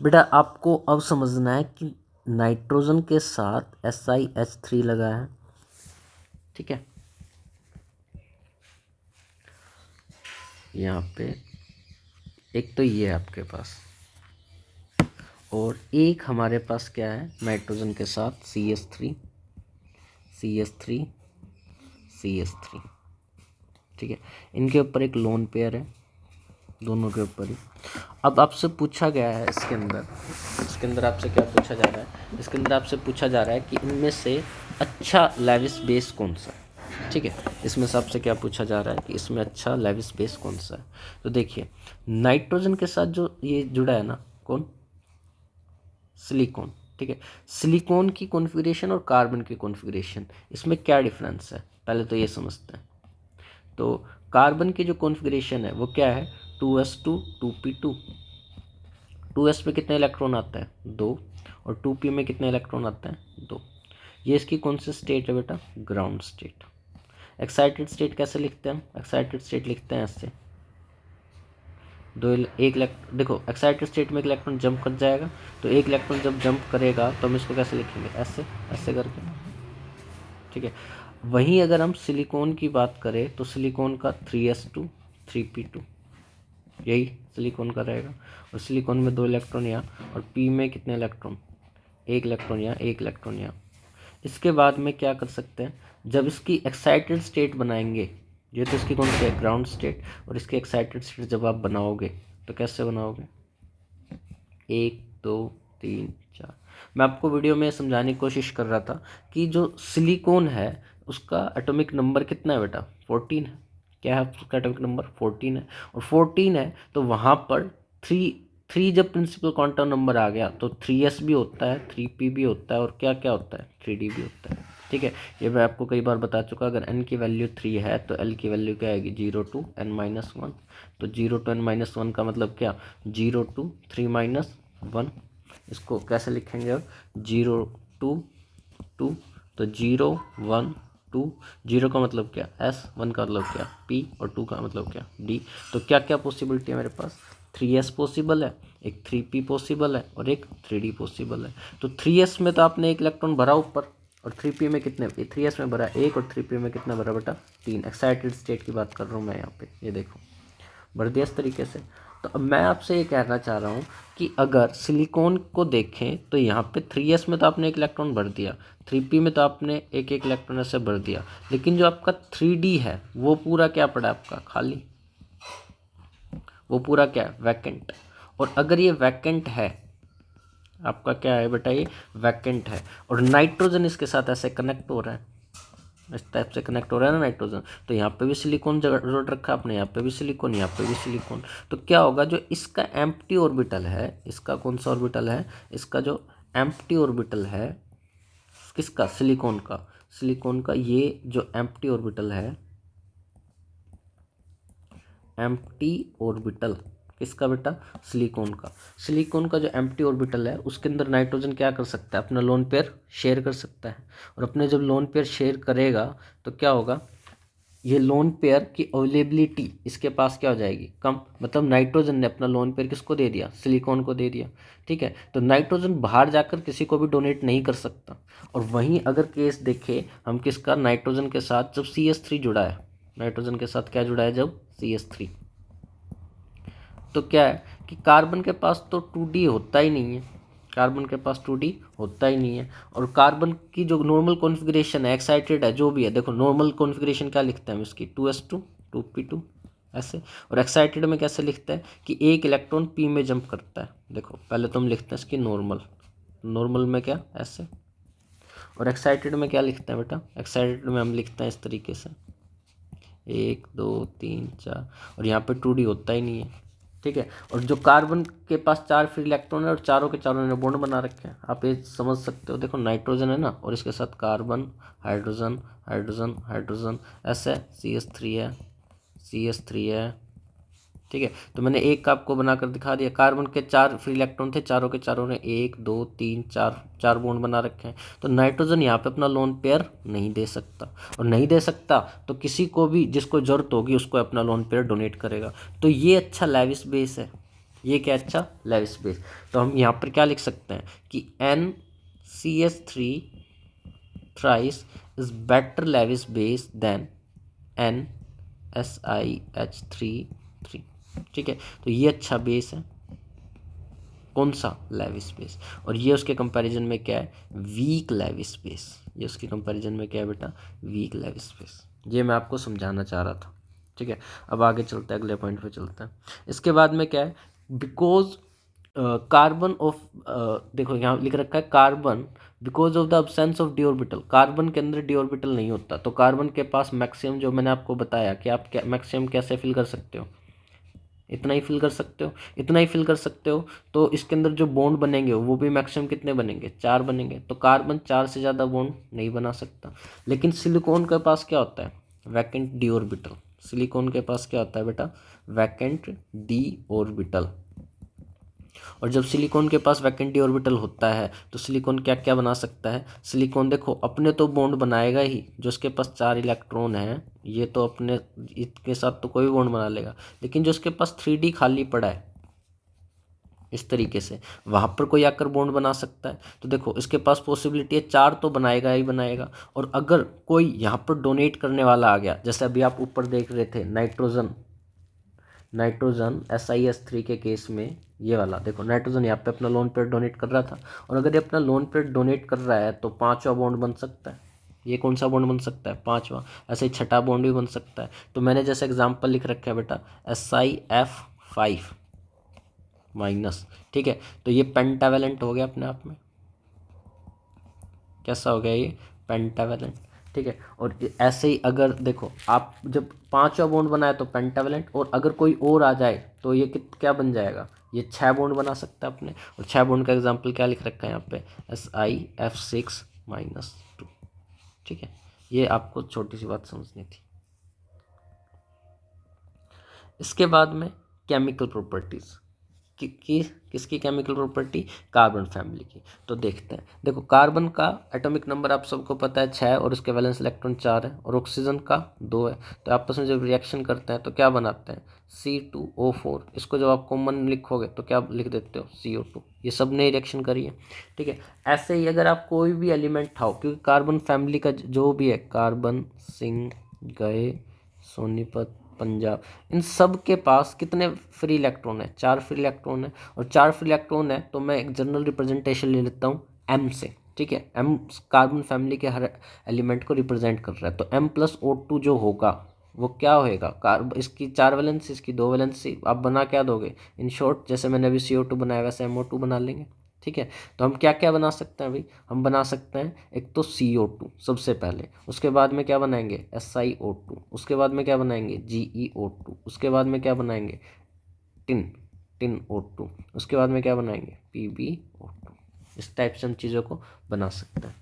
बेटा आपको अब समझना है कि नाइट्रोजन के साथ SiH3 लगा है, ठीक है। यहाँ पे एक तो ये है आपके पास, और एक हमारे पास क्या है नाइट्रोजन के साथ CH3 CH3 CH3, ठीक है। इनके ऊपर एक लोन पेयर है, दोनों के ऊपर ही। अब आपसे पूछा गया है इसके अंदर आपसे क्या पूछा जा रहा है, इसके अंदर आपसे पूछा जा रहा है कि इनमें से अच्छा लेविस बेस कौन सा है, ठीक है। इसमें से आपसे क्या पूछा जा रहा है कि इसमें अच्छा लेविस बेस कौन सा है। तो देखिए नाइट्रोजन के साथ जो ये जुड़ा है ना, कौन, सिलिकॉन, ठीक है। सिलिकॉन की कॉन्फ़िगरेशन और कार्बन की कॉन्फ़िगरेशन, इसमें क्या डिफरेंस है पहले तो ये समझते हैं। तो कार्बन की जो कॉन्फ़िगरेशन है वो क्या है, 2s2 2p2। 2s में कितने इलेक्ट्रॉन आता है, 2, और 2p में कितने इलेक्ट्रॉन आते हैं, 2। ये इसकी कौन सी स्टेट है बेटा, ग्राउंड स्टेट। एक्साइटेड स्टेट कैसे लिखते हैं हम, एक्साइटेड स्टेट लिखते हैं ऐसे, देखो एक्साइटेड स्टेट में एक इलेक्ट्रॉन जंप कर जाएगा, तो एक इलेक्ट्रॉन जब जंप करेगा तो हम इसको कैसे लिखेंगे, ऐसे ऐसे करके, ठीक है। वहीं अगर हम सिलिकॉन की बात करें तो सिलिकॉन का 3s2 3p2, यही सिलिकॉन का रहेगा। और सिलिकॉन में 2 इलेक्ट्रॉन यहाँ, और p में कितने इलेक्ट्रॉन, 1 इलेक्ट्रॉन यहाँ, 1 इलेक्ट्रॉन यहाँ। इसके बाद में क्या कर सकते हैं, जब इसकी एक्साइटेड स्टेट बनाएंगे, ये तो इसकी कौन सी है, ग्राउंड स्टेट, और इसकी एक्साइटेड स्टेट जब आप बनाओगे तो कैसे बनाओगे, 1 2 3 4। मैं आपको वीडियो में समझाने की कोशिश कर रहा था कि जो सिलिकॉन है उसका एटॉमिक नंबर कितना है बेटा, 14 है। क्या है उसका एटॉमिक नंबर, 14 है। और 14 है तो वहाँ पर 3 जब प्रिंसिपल क्वांटम नंबर आ गया तो 3s भी होता है, 3p भी होता है, और क्या क्या होता है, 3d भी होता है, ठीक है। ये मैं आपको कई बार बता चुका, अगर n की वैल्यू 3 है तो l की वैल्यू क्या आएगी, 0 to n-1। तो 0 to n-1 का मतलब क्या, 0 to 3-1। इसको कैसे लिखेंगे अब, 0 to 2, तो 0 1 2, 0 का मतलब क्या s, 1 का मतलब क्या p, और 2 का मतलब क्या d। तो क्या क्या पॉसिबिलिटी है मेरे पास, 3s पॉसिबल है, एक 3p पॉसिबल है, और एक 3d पॉसिबल है। तो 3s में तो आपने एक इलेक्ट्रॉन भरा ऊपर, और 3p में कितने, 3s में भरा 1, और 3p में कितना भरा बेटा, 3। एक्साइटेड स्टेट की बात कर रहा हूँ मैं यहाँ पे, ये देखो भर दिया इस तरीके से। तो अब मैं आपसे ये कहना चाह रहा हूँ कि अगर सिलिकॉन को देखें तो यहाँ पे 3s में तो आपने एक इलेक्ट्रॉन भर दिया, 3p में तो आपने एक एक इलेक्ट्रॉन ऐसे भर दिया, लेकिन जो आपका 3d है वो पूरा क्या पड़ा आपका, खाली, वो पूरा क्या है, वैकेंट। और अगर ये वैकेंट है, आपका क्या है बेटा, ये वैकेंट है, और नाइट्रोजन इसके साथ ऐसे कनेक्ट हो रहा है, इस टाइप से कनेक्ट हो रहा है ना नाइट्रोजन, तो यहाँ पे भी सिलिकॉन जोड़ रखा आपने, यहाँ पे भी सिलिकॉन, यहाँ पे भी सिलिकॉन। तो क्या होगा, जो इसका एम्प्टी ऑर्बिटल है, इसका कौन सा ऑर्बिटल है, इसका जो एम्प्टी ऑर्बिटल है, किसका, सिलिकॉन का, सिलिकॉन का ये जो एम्प्टी ऑर्बिटल है, एम्प्टी ऑर्बिटल किसका बेटा, सिलिकॉन का। सिलिकॉन का जो एम्प्टी ऑर्बिटल है उसके अंदर नाइट्रोजन क्या कर सकता है, अपना लोन पेयर शेयर कर सकता है, और अपने जब लोन पेयर शेयर करेगा तो क्या होगा, ये लोन पेयर की अवेलेबिलिटी इसके पास क्या हो जाएगी, कम। मतलब नाइट्रोजन ने अपना लोन पेयर किसको दे दिया, सिलिकॉन को दे दिया, ठीक है। तो नाइट्रोजन बाहर जाकर किसी को भी डोनेट नहीं कर सकता। और वहीं अगर केस देखें हम किसका, नाइट्रोजन के साथ जब CH3 जुड़ा है, नाइट्रोजन के साथ क्या जुड़ा है जब CH3, तो क्या है कि कार्बन के पास तो 2d होता ही नहीं है, कार्बन के पास 2d होता ही नहीं है। और कार्बन की जो नॉर्मल कॉन्फ़िगरेशन है, एक्साइटेड है जो भी है, देखो नॉर्मल कॉन्फ़िगरेशन क्या लिखते हैं हम इसकी, 2s2 2p2 ऐसे। और एक्साइटेड में कैसे लिखते हैं कि एक इलेक्ट्रॉन p में जंप करता है, देखो पहले तो हम लिखते हैं इसकी नॉर्मल, नॉर्मल में क्या ऐसे। और एक्साइटेड में क्या लिखते हैं बेटा, एक्साइटेड में हम लिखते हैं इस तरीके से, 1 2 3 4, और यहाँ पे 2d होता ही नहीं है, ठीक है। और जो कार्बन के पास 4 फ्री इलेक्ट्रॉन है, और चारों के चारों ने बॉन्ड बना रखे हैं, आप ये समझ सकते हो। देखो नाइट्रोजन है ना, और इसके साथ कार्बन, हाइड्रोजन हाइड्रोजन हाइड्रोजन, ऐसे CH3 है, CH3 है, ठीक है। तो मैंने एक का आपको बनाकर दिखा दिया, कार्बन के 4 फ्री इलेक्ट्रॉन थे, चारों के चारों ने 1 2 3 4 बॉन्ड बना रखे हैं। तो नाइट्रोजन यहाँ पे अपना लोन पेयर नहीं दे सकता, और नहीं दे सकता तो किसी को भी जिसको जरूरत होगी उसको अपना लोन पेयर डोनेट करेगा। तो ये अच्छा लेविस बेस है, ये क्या अच्छा लेविस बेस। तो हम यहाँ पर क्या लिख सकते हैं कि NCH3 thrice is better Lewis base than NSiH3। ठीक है, तो ये अच्छा बेस है, कौन सा लेविस बेस, और ये उसके कंपैरिजन में क्या है वीक लेविस बेस। ये उसके कंपैरिजन में क्या है बेटा वीक लेविस बेस। ये मैं आपको समझाना चाह रहा था। ठीक है, अब आगे चलते हैं, अगले पॉइंट पे चलते हैं। इसके बाद में क्या है, बिकॉज कार्बन ऑफ, देखो यहाँ लिख रखा है carbon because of the absence of d orbital, carbon के अंदर डी ऑर्बिटल नहीं होता, तो कार्बन के पास मैक्सिमम, जो मैंने आपको बताया कि आप मैक्सिमम कैसे फिल कर सकते हो, इतना ही फिल कर सकते हो, इतना ही फिल कर सकते हो। तो इसके अंदर जो बॉन्ड बनेंगे वो भी मैक्सिमम कितने बनेंगे, 4 बनेंगे। तो कार्बन 4 से ज़्यादा बॉन्ड नहीं बना सकता। लेकिन सिलिकॉन के पास क्या होता है, वैकेंट डी ऑर्बिटल। सिलिकॉन के पास क्या होता है बेटा, वैकेंट डी ऑर्बिटल। और जब सिलिकॉन के पास वैकेंट डी ऑर्बिटल होता है तो सिलिकॉन क्या क्या बना सकता है, सिलिकॉन देखो अपने तो बॉन्ड बनाएगा ही, जो उसके पास 4 इलेक्ट्रॉन हैं ये तो अपने इसके साथ तो कोई बॉन्ड बना लेगा, लेकिन जो उसके पास 3D खाली पड़ा है इस तरीके से, वहाँ पर कोई आकर बॉन्ड बना सकता है। तो देखो इसके पास पॉसिबिलिटी है 4 तो बनाएगा ही बनाएगा। और अगर कोई यहाँ पर डोनेट करने वाला आ गया, जैसे अभी आप ऊपर देख रहे थे नाइट्रोजन SiS3 के केस में, ये वाला देखो नाइट्रोजन यहाँ पे अपना लोन पेयर डोनेट कर रहा था, और अगर ये अपना लोन पेयर डोनेट कर रहा है तो 5वां बॉन्ड बन सकता है। ये कौन सा बॉन्ड बन सकता है, 5वां। ऐसे ही 6ठा बॉन्ड भी बन सकता है। तो मैंने जैसे एग्जांपल लिख रखा है बेटा SiF5 माइनस। ठीक है, तो ये पेंटावेलेंट हो गया अपने आप में, कैसा हो गया ये पेंटावेलेंट। ठीक है, और ऐसे ही अगर देखो आप जब 5वां बॉन्ड बनाए तो पेंटावेलेंट, और अगर कोई और आ जाए तो ये क्या बन जाएगा, ये 6 बॉन्ड बना सकता है अपने। और 6 बॉन्ड का एग्जांपल क्या लिख रखा है यहाँ पे SiF6-2। ठीक है, ये आपको छोटी सी बात समझनी थी। इसके बाद में केमिकल प्रॉपर्टीज़ किसकी केमिकल प्रॉपर्टी, कार्बन फैमिली की। तो देखते हैं, देखो कार्बन का एटॉमिक नंबर आप सबको पता है 6, और उसके वैलेंस इलेक्ट्रॉन 4 है, और ऑक्सीजन का 2 है। तो आपस में जब रिएक्शन करते हैं तो क्या बनाते हैं C2O4। इसको जब आप कॉमन लिखोगे तो क्या लिख देते हो CO2। ये सब ने रिएक्शन करी है। ठीक है, ऐसे ही अगर आप कोई भी एलिमेंट उठाओ, क्योंकि कार्बन फैमिली का जो भी है, कार्बन, सिंह, गए, सोनीपत, पंजाब, इन सब के पास कितने फ्री इलेक्ट्रॉन है, 4 फ्री इलेक्ट्रॉन है। और 4 फ्री इलेक्ट्रॉन है तो मैं एक जनरल रिप्रेजेंटेशन ले लेता हूँ M से। ठीक है, M कार्बन फैमिली के हर एलिमेंट को रिप्रेजेंट कर रहा है। तो M+O2 जो होगा वो क्या होएगा, इसकी 4 वैलेंसी, इसकी 2 वैलेंसी, आप बना क्या दोगे, इन शॉर्ट जैसे मैंने अभी CO2 बनाया वैसे MO2 बना लेंगे। ठीक है, तो हम क्या क्या बना सकते हैं अभी, हम बना सकते हैं एक तो CO2 सबसे पहले, उसके बाद में क्या बनाएंगे SiO2, उसके बाद में क्या बनाएंगे GeO2, उसके बाद में क्या बनाएंगे टिन O2, उसके बाद में क्या बनाएंगे PbO2। इस टाइप से हम चीज़ों को बना सकते हैं।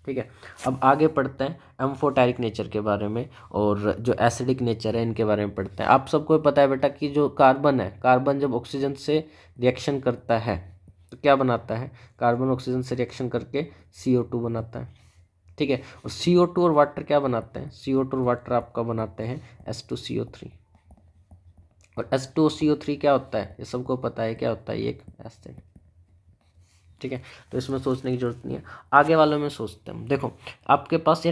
ठीक है, अब आगे पढ़ते हैं एम्फोटेरिक नेचर के बारे में, और जो एसिडिक नेचर है इनके बारे में पढ़ते हैं। आप सबको पता है बेटा कि जो कार्बन है, कार्बन जब ऑक्सीजन से रिएक्शन करता है तो क्या बनाता है, कार्बन ऑक्सीजन से रिएक्शन करके CO2 बनाता है। ठीक है, और CO2 और वाटर क्या बनाते हैं, CO2 और वाटर आपका बनाते हैं H2CO3। और H2CO3 क्या होता है, ये सबको पता है क्या होता है, ये एक एसिड। ठीक है, तो इसमें सोचने की जरूरत नहीं है, आगे वालों में सोचते हैं। देखो आपके पास ये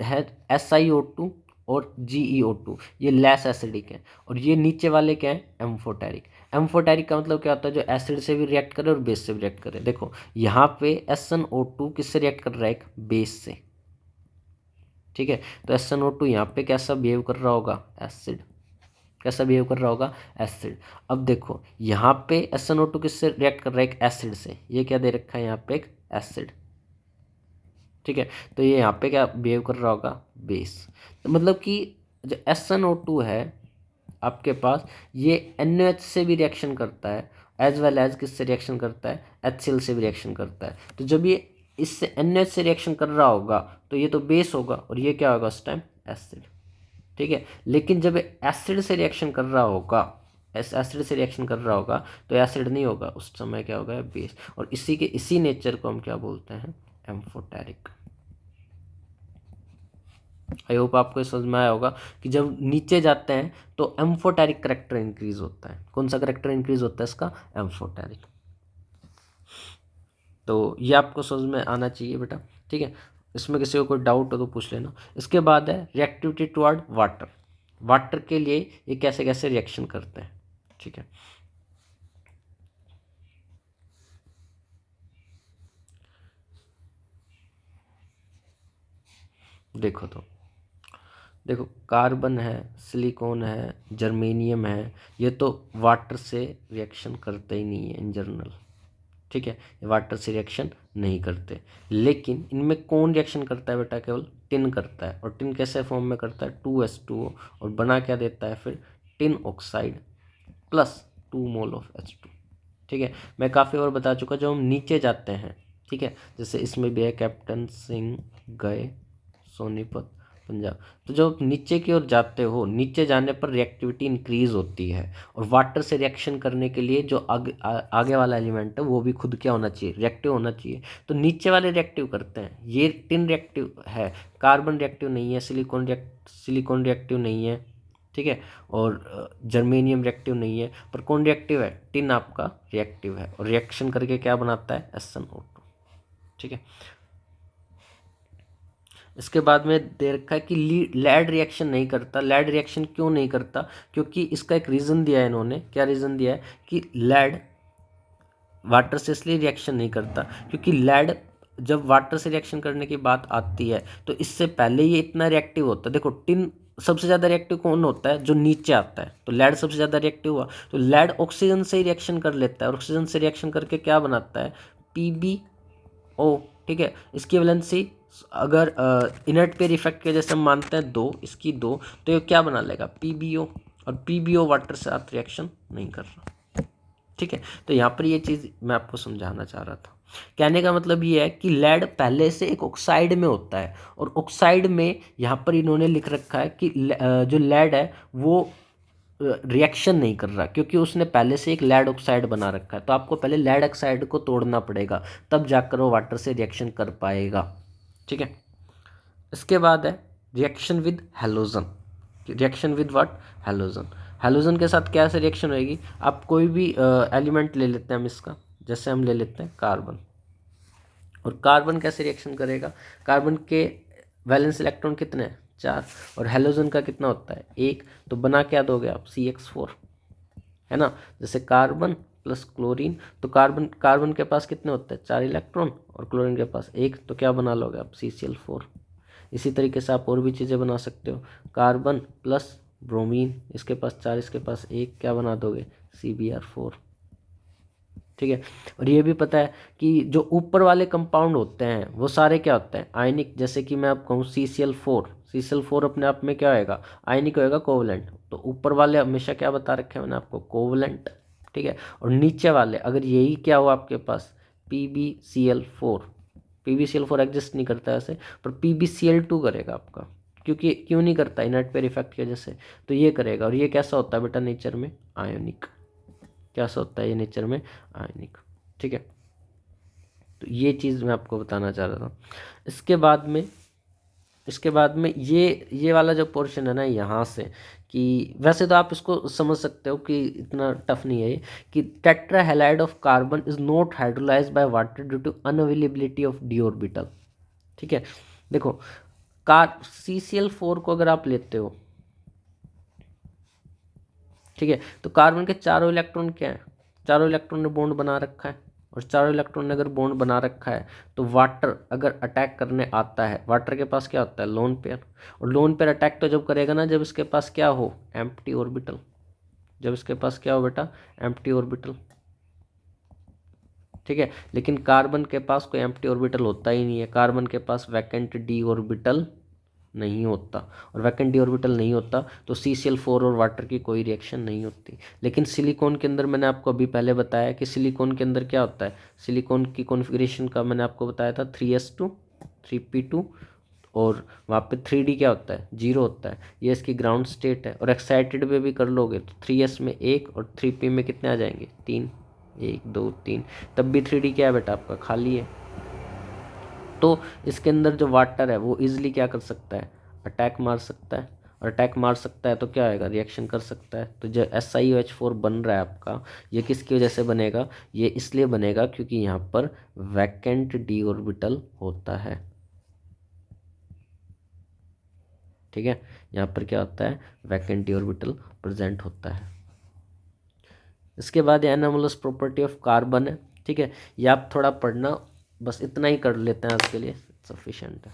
है SiO2 और GeO2, ये लेस एसिडिक है, और ये नीचे वाले क्या है एम्फोटेरिक। एम्फोटेरिक का मतलब क्या होता है, जो एसिड से भी रिएक्ट करे और बेस से भी रिएक्ट करे। देखो यहाँ पे SnO2 किससे रिएक्ट कर रहा है, एक बेस से। ठीक है, तो SnO2 यहाँ पे कैसा बिहेव कर रहा होगा, एसिड, कैसा बिहेव कर रहा होगा, एसिड। अब देखो यहाँ पे SnO2 किससे रिएक्ट कर रहा है, एक एसिड से, ये क्या दे रखा है यहाँ पे एक एसिड। ठीक है, तो ये यहाँ पे क्या बिहेव कर रहा होगा, बेस। तो मतलब कि जो SnO2 है आपके पास, ये NaOH से भी रिएक्शन करता है, एज वेल एज किससे रिएक्शन करता है, HCl से भी रिएक्शन करता है। तो जब ये इससे NaOH से रिएक्शन कर रहा होगा तो ये तो बेस होगा, और ये क्या होगा उस टाइम, एसिड। ठीक है, लेकिन जब एसिड से रिएक्शन कर रहा होगा, एसिड से रिएक्शन कर रहा होगा तो एसिड नहीं होगा, उस समय क्या होगा, बेस। और इसी नेचर को हम क्या बोलते हैं, एम्फोटेरिक। आई होप आपको ये समझ में आया होगा कि जब नीचे जाते हैं तो एम्फोटेरिक करेक्टर इंक्रीज होता है। कौन सा करेक्टर इंक्रीज होता है इसका? एम्फोटेरिक। तो ये आपको समझ में आना चाहिए बेटा, ठीक है। इसमें किसी को कोई डाउट हो तो पूछ लेना। इसके बाद है रिएक्टिविटी टुवर्ड वाटर। वाटर के लिए ये कैसे कैसे रिएक्शन करते हैं, ठीक है। देखो कार्बन है, सिलिकॉन है, जर्मेनियम है, ये तो वाटर से रिएक्शन करते ही नहीं है इन जनरल, ठीक है। ये वाटर से रिएक्शन नहीं करते। लेकिन इनमें कौन रिएक्शन करता है बेटा? केवल टिन करता है। और टिन कैसे फॉर्म में करता है? 2H2O, और बना क्या देता है फिर? Tin oxide plus 2 mole of H2, ठीक है। मैं काफ़ी और बता चुका। जब हम नीचे जाते हैं, ठीक है, जैसे इसमें भी है कैप्टन सिंह गए सोनीपत पंजाब। तो जब नीचे की ओर जाते हो, नीचे जाने पर रिएक्टिविटी इंक्रीज होती है, और वाटर से रिएक्शन करने के लिए जो आगे वाला एलिमेंट है वो भी खुद क्या होना चाहिए? रिएक्टिव होना चाहिए। तो नीचे वाले रिएक्टिव करते हैं। ये टिन रिएक्टिव है, कार्बन रिएक्टिव नहीं है, सिलिकॉन रिएक्टिव नहीं है, ठीक है, और जर्मेनियम रिएक्टिव नहीं है। पर कौन रिएक्टिव है? टिन आपका रिएक्टिव है, और रिएक्शन करके क्या बनाता है? SnO2, ठीक है। इसके बाद में दे रखा है कि लैड रिएक्शन नहीं करता। लैड रिएक्शन क्यों नहीं करता? क्योंकि इसका एक रीज़न दिया है इन्होंने। क्या रीज़न दिया है? कि लैड वाटर से इसलिए रिएक्शन नहीं करता क्योंकि लैड जब वाटर से रिएक्शन करने की बात आती है तो इससे पहले ये इतना रिएक्टिव होता है। देखो टिन सबसे ज़्यादा रिएक्टिव कौन होता है? जो नीचे आता है। तो लैड सबसे ज़्यादा रिएक्टिव हुआ, तो लैड ऑक्सीजन से ही रिएक्शन कर लेता है, और ऑक्सीजन से रिएक्शन करके क्या बनाता है? PbO, ठीक है। इसकी वैलेंसी अगर इनर्ट पेयर इफेक्ट के जैसे हम मानते हैं 2, इसकी 2, तो ये क्या बना लेगा? PbO, और PbO वाटर से साथ रिएक्शन नहीं कर रहा, ठीक है। तो यहाँ पर ये चीज़ मैं आपको समझाना चाह रहा था। कहने का मतलब ये है कि लैड पहले से एक ऑक्साइड में होता है, और ऑक्साइड में यहाँ पर इन्होंने लिख रखा है कि जो लैड है वो रिएक्शन नहीं कर रहा क्योंकि उसने पहले से एक लैड ऑक्साइड बना रखा है। तो आपको पहले लैड ऑक्साइड को तोड़ना पड़ेगा, तब जाकर वो वाटर से रिएक्शन कर पाएगा, ठीक है। इसके बाद है reaction with halogen. Reaction with what? Halogen. Halogen के साथ क्या से रिएक्शन होएगी? आप कोई भी एलिमेंट ले लेते हैं हम इसका, जैसे हम ले लेते हैं कार्बन, और कार्बन कैसे रिएक्शन करेगा? कार्बन के वैलेंस इलेक्ट्रॉन कितने हैं? 4, और हैलोजन का कितना होता है? 1। तो बना क्या दोगे आप? CH4, है ना। जैसे कार्बन प्लस क्लोरीन, तो कार्बन के पास कितने होते हैं? 4 इलेक्ट्रॉन, और क्लोरीन के पास 1, तो क्या बना लोगे आप? CCl4। इसी तरीके से आप और भी चीज़ें बना सकते हो। कार्बन प्लस ब्रोमीन, इसके पास 4, इसके पास 1, क्या बना दोगे? CBr4, ठीक है। और ये भी पता है कि जो ऊपर वाले कंपाउंड होते हैं वो सारे क्या होते हैं? आयनिक। जैसे कि मैं आप कहूँ CCl4 अपने आप में क्या होएगा? आयनिक होएगा, कोवलेंट। तो ऊपर वाले हमेशा क्या बता रखे हैं मैंने आपको? कोवलेंट, ठीक है। और नीचे वाले अगर यही क्या हो आपके पास? PbCl4 एग्जिस्ट नहीं करता ऐसे, पर PbCl2 करेगा आपका। क्योंकि क्यों नहीं करता? इनर्ट पेयर इफेक्ट की वजह से। तो ये करेगा, और ये कैसा होता है बेटा नेचर में? आयोनिक। कैसा होता है ये नेचर में? आयनिक, ठीक है। तो ये चीज़ मैं आपको बताना चाह रहा था। इसके बाद में ये वाला जो पोर्शन है ना यहाँ से, कि वैसे तो आप इसको समझ सकते हो कि इतना टफ नहीं है ये, कि tetra halide of carbon is not hydrolyse by water due to unavailability of d orbital, ठीक है। देखो CCl4 को अगर आप लेते हो, ठीक है, तो कार्बन के चारों इलेक्ट्रॉन क्या है? चारों इलेक्ट्रॉन ने बॉन्ड बना रखा है, और चारों इलेक्ट्रॉन ने अगर बॉन्ड बना रखा है तो वाटर अगर अटैक करने आता है, वाटर के पास क्या होता है? Lone pair. और लोन पेयर अटैक तो जब करेगा ना, जब इसके पास क्या हो? Empty orbital. जब इसके पास क्या हो बेटा? एम्प्टी ऑर्बिटल, ठीक है। लेकिन कार्बन के पास कोई एम्प्टी ऑर्बिटल होता ही नहीं है। कार्बन के पास वैकेंट डी ऑर्बिटल नहीं होता, और वैकेंट डी ऑर्बिटल नहीं होता तो CCl4 और वाटर की कोई रिएक्शन नहीं होती। लेकिन सिलिकॉन के अंदर मैंने आपको अभी पहले बताया कि सिलिकॉन के अंदर क्या होता है? सिलिकॉन की कॉन्फ़िगरेशन का मैंने आपको बताया था 3s2 3p2, और वहाँ पे 3d क्या होता है? 0 होता है। ये इसकी ग्राउंड स्टेट है। और एक्साइटेड में भी कर लोगे तो 3s में 1 और 3p में कितने आ जाएंगे? 3, 1 2 3, तब भी 3d क्या है बेटा आपका? खाली है। तो इसके अंदर जो वाटर है वो इजीली क्या कर सकता है? अटैक मार सकता है, और अटैक मार सकता है तो क्या आएगा, रिएक्शन कर सकता है। तो जो SiOH4 बन रहा है आपका, ये किसकी वजह से बनेगा, ये इसलिए बनेगा क्योंकि यहाँ पर वैकेंट डी ऑर्बिटल होता है। ठीक है, यहाँ पर क्या होता है, वैकेंट डी ऑर्बिटल प्रेजेंट होता है। इसके बाद एनोमलस प्रॉपर्टी ऑफ कार्बन है। ठीक है, ये आप थोड़ा पढ़ना, बस इतना ही कर लेते हैं आज के लिए, सफिशिएंट है।